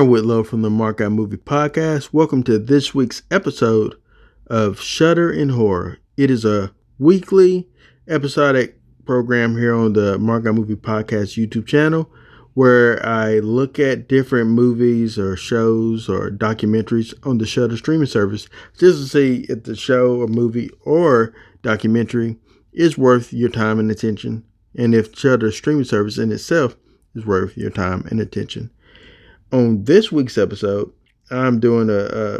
Aaron Whitlow from the Mark Out Movie Podcast. Welcome to this week's episode of Shudder and Horror. It is a weekly episodic program here on the Mark Out Movie Podcast YouTube channel where I look at different movies or shows or documentaries on the Shudder streaming service just to see if the show or movie or documentary is worth your time and attention, and if Shudder streaming service in itself is worth your time and attention. On this week's episode, I'm doing a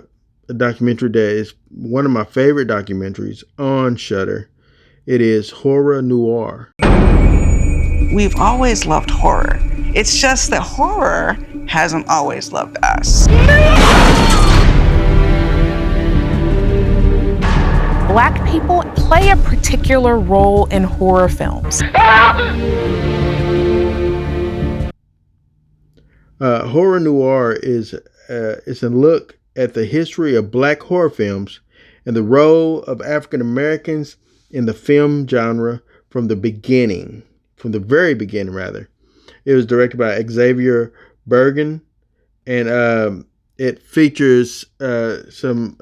documentary that is one of my favorite documentaries on Shudder. It is Horror Noire. We've always loved horror. It's just that horror hasn't always loved us. Black people play a particular role in horror films. Horror Noire is a look at the history of black horror films and the role of African Americans in the film genre from the very beginning rather. It was directed by Xavier Bergen, and it features some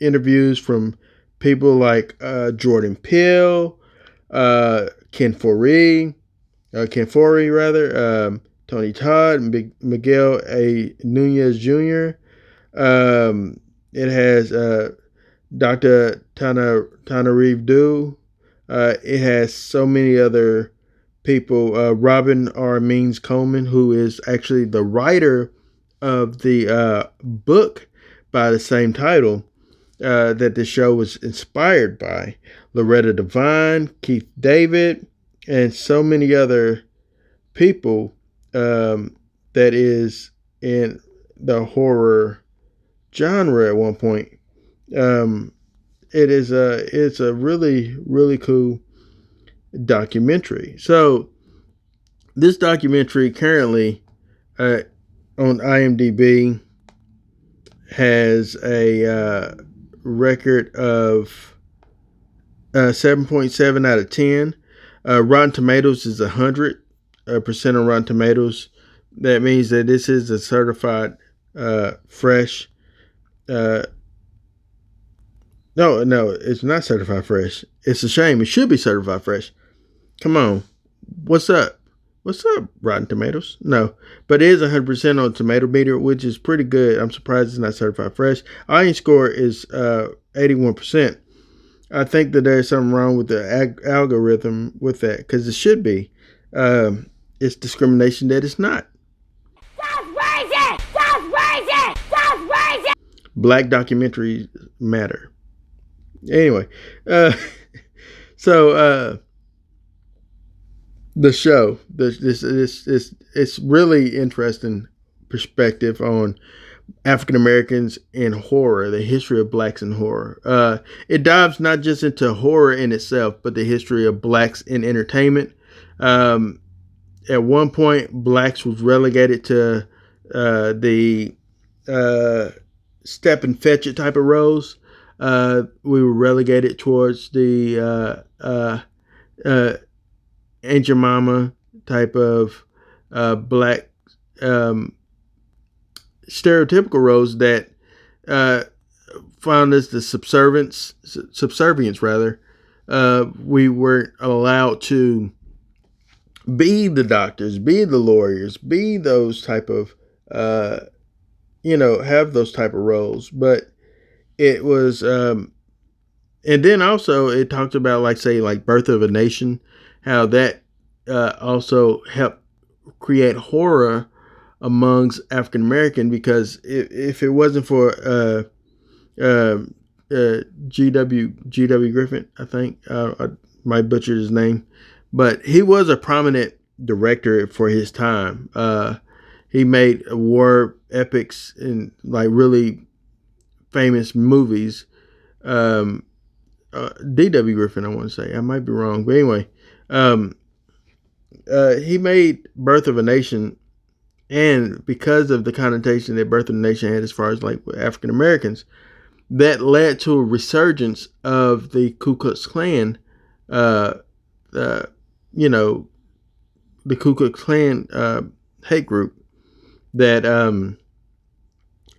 interviews from people like Jordan Peele, Ken Foree, Tony Todd, Miguel A. Nunez Jr. It has Dr. Tananarive Due. It has so many other people. Robin R. Means Coleman, who is actually the writer of the book by the same title that the show was inspired by. Loretta Devine, Keith David, and so many other people that is in the horror genre at one point. It's a really, really cool documentary. So this documentary currently on IMDb has a record of 7.7 out of 10. Rotten Tomatoes is 100% on Rotten Tomatoes. That means that this is a certified fresh. No, it's not certified fresh. It's a shame. It should be certified fresh. Come on. What's up? Rotten Tomatoes? No, but it is 100% on Tomato Meter, which is pretty good. I'm surprised it's not certified fresh. Audience score is 81%. I think that there's something wrong with the algorithm with that, because it should be. It's discrimination that it's not. That's racist! That's racist! That's racist! Black documentaries matter. Anyway, so the show, this it's really interesting perspective on African Americans in horror, the history of blacks in horror. It dives not just into horror in itself, but the history of blacks in entertainment. At one point, blacks was relegated to the step and fetch it type of roles. We were relegated towards the Aunt Your Mama type of black stereotypical roles that found us the subservience rather. We weren't allowed to be the doctors, be the lawyers, be those type of have those type of roles. But it was and then also it talked about like Birth of a Nation, how that also helped create horror amongst African American, because if it wasn't for G.W. Griffin, I think I might butcher his name, but he was a prominent director for his time. He made war epics and like really famous movies. D.W. Griffin, I want to say. I might be wrong, but anyway, he made Birth of a Nation, and because of the connotation that Birth of a Nation had as far as like African Americans, that led to a resurgence of the Ku Klux Klan. The Ku Klux Klan hate group that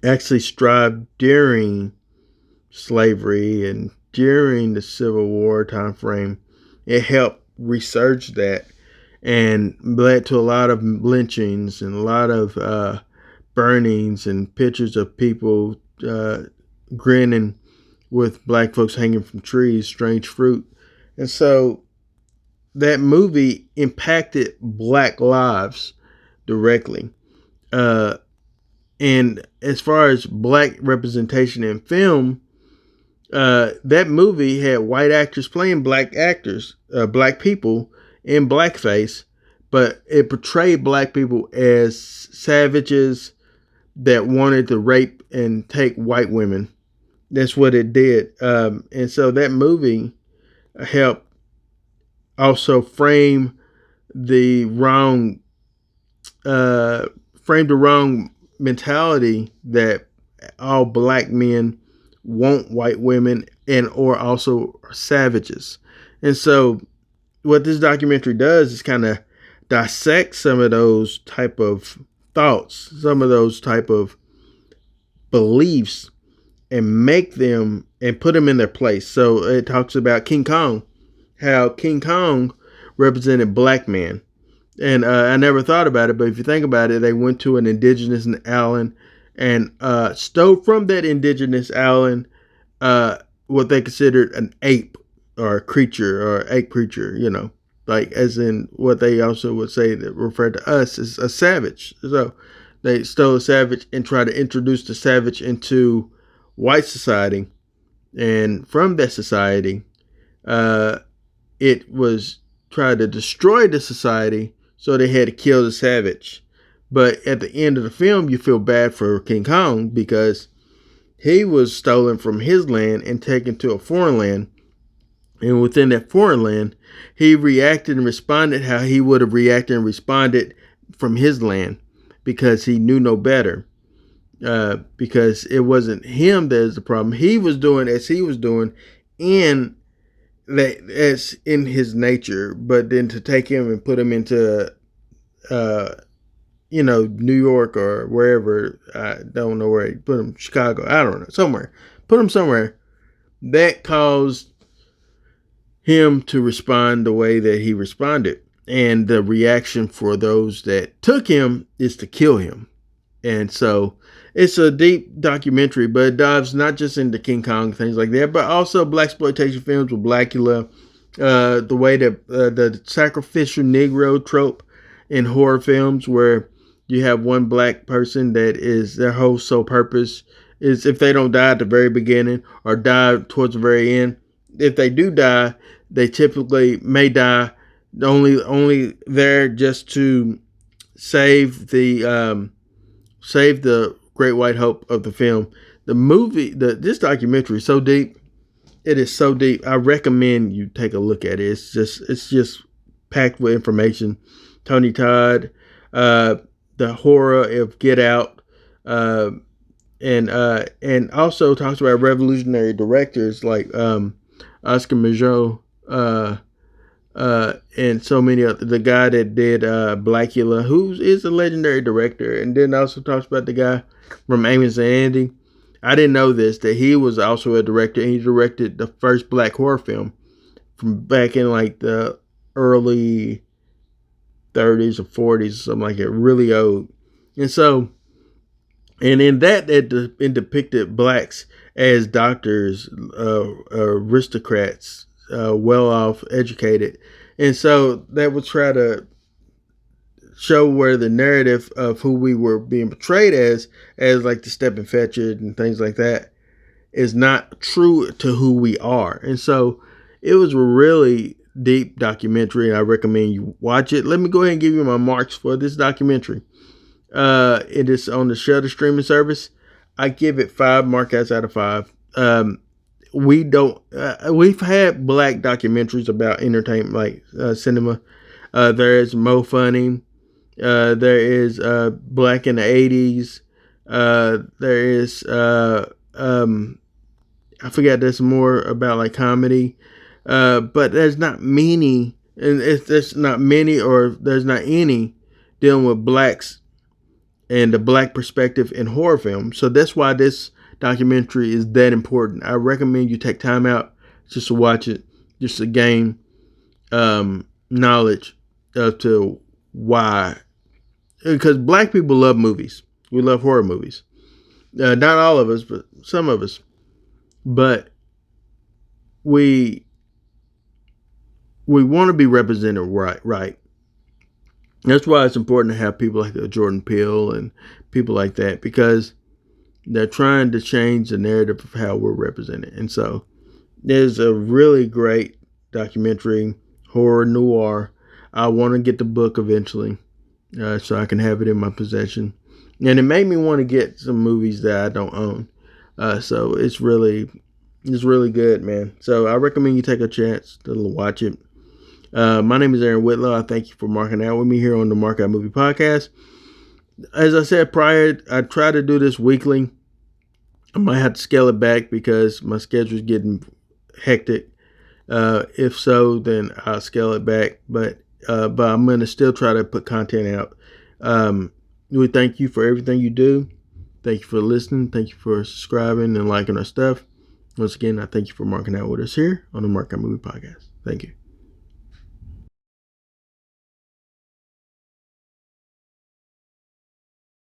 actually strived during slavery and during the Civil War time frame. It helped resurge that and led to a lot of lynchings and a lot of burnings and pictures of people grinning with black folks hanging from trees, strange fruit. And so that movie impacted black lives directly. Uh, and as far as black representation in film, that movie had white actors playing black actors, black people in blackface, but it portrayed black people as savages that wanted to rape and take white women. That's what it did. And so that movie helped also the wrong frame the wrong mentality that all black men want white women and or also savages. And so what this documentary does is kind of dissect some of those type of thoughts, some of those type of beliefs, and make them and put them in their place. So it talks about King Kong, how King Kong represented black men. And I never thought about it, but if you think about it, they went to an indigenous island and stole from that indigenous island what they considered an ape or a creature or ape creature, like as in what they also would say that refer to us as a savage. So they stole a savage and tried to introduce the savage into white society. And from that society, it was tried to destroy the society, so they had to kill the savage. But at the end of the film, you feel bad for King Kong because he was stolen from his land and taken to a foreign land. And within that foreign land, he reacted and responded how he would have reacted and responded from his land because he knew no better. Because it wasn't him that is the problem. He was doing as he was doing in that as in his nature, but then to take him and put him into New York or wherever, I don't know where he put him, Chicago, I don't know, somewhere. Put him somewhere. That caused him to respond the way that he responded. And the reaction for those that took him is to kill him. And so it's a deep documentary, but it dives not just into King Kong, things like that, but also blaxploitation films with Blackula, the way that the sacrificial Negro trope in horror films where you have one black person that is their whole sole purpose is if they don't die at the very beginning or die towards the very end. If they do die, they typically may die only there just to save the great white hope of the film. The movie, this documentary is so deep. It is so deep. I recommend you take a look at it. It's just packed with information. Tony Todd, the horror of Get Out, and also talks about revolutionary directors like Oscar Micheaux, and so many other. The guy that did Blackula, who is a legendary director, and then also talks about the guy from Amos and Andy. I didn't know this, that he was also a director, and he directed the first black horror film from back in like the early 30s or 40s or something like that, really old. And so, and in that, it depicted blacks as doctors, aristocrats, well off, educated. And so that would try to show where the narrative of who we were being portrayed as like the step and fetch it and things like that, is not true to who we are. And so it was a really deep documentary, and I recommend you watch it. Let me go ahead and give you my marks for this documentary. It is on the Shudder streaming service. I give it 5 markouts out of 5. We've had black documentaries about entertainment, like cinema. There is Mo Funny. There is Black in the 80s. There is I forgot, there's more about like comedy. But there's not many, and there's not many, or there's not any dealing with blacks and the black perspective in horror films. So that's why this documentary is that important. I recommend you take time out just to watch it, just to gain knowledge as to why. Because black people love movies. We love horror movies. Not all of us, but some of us. But we want to be represented right. That's why it's important to have people like Jordan Peele and people like that, because they're trying to change the narrative of how we're represented. And so there's a really great documentary, horror noir. I want to get the book eventually, so I can have it in my possession. And it made me want to get some movies that I don't own. So it's really good, man. So I recommend you take a chance to watch it. My name is Aaron Whitlow. I thank you for marking out with me here on the Mark Out Movie Podcast. As I said prior, I try to do this weekly. I might have to scale it back because my schedule is getting hectic. If so, then I'll scale it back. But I'm going to still try to put content out. We thank you for everything you do. Thank you for listening. Thank you for subscribing and liking our stuff. Once again, I thank you for marking out with us here on the Mark Out Movie Podcast. Thank you.